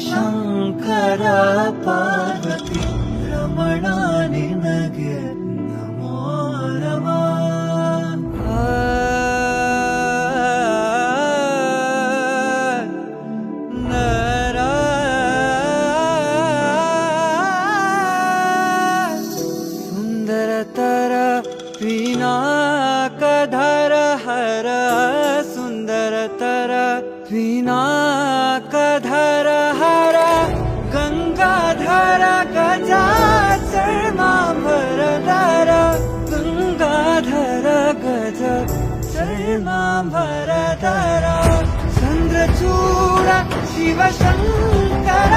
ಶಂಕರ ಪಾರ್ವತಿ ರಮಣ ನಿನಗೆ ನಮೋ ನಮಃ. ಸುಂದರತರ ಪಿನಾಕಧರ ಹರ ಸುಂದರತರ ಪಿನಾಕಧರ ಹರ ಗಂಗಾಧರ ಗಜಾಚರ್ಮಾಂಬರಧರ ಗಂಗಾಧರ ಗಜ ಚರ್ಮಾಂಬರಧರ ಚಂದ್ರಚೂಡ ಶಿವಶಂಕರ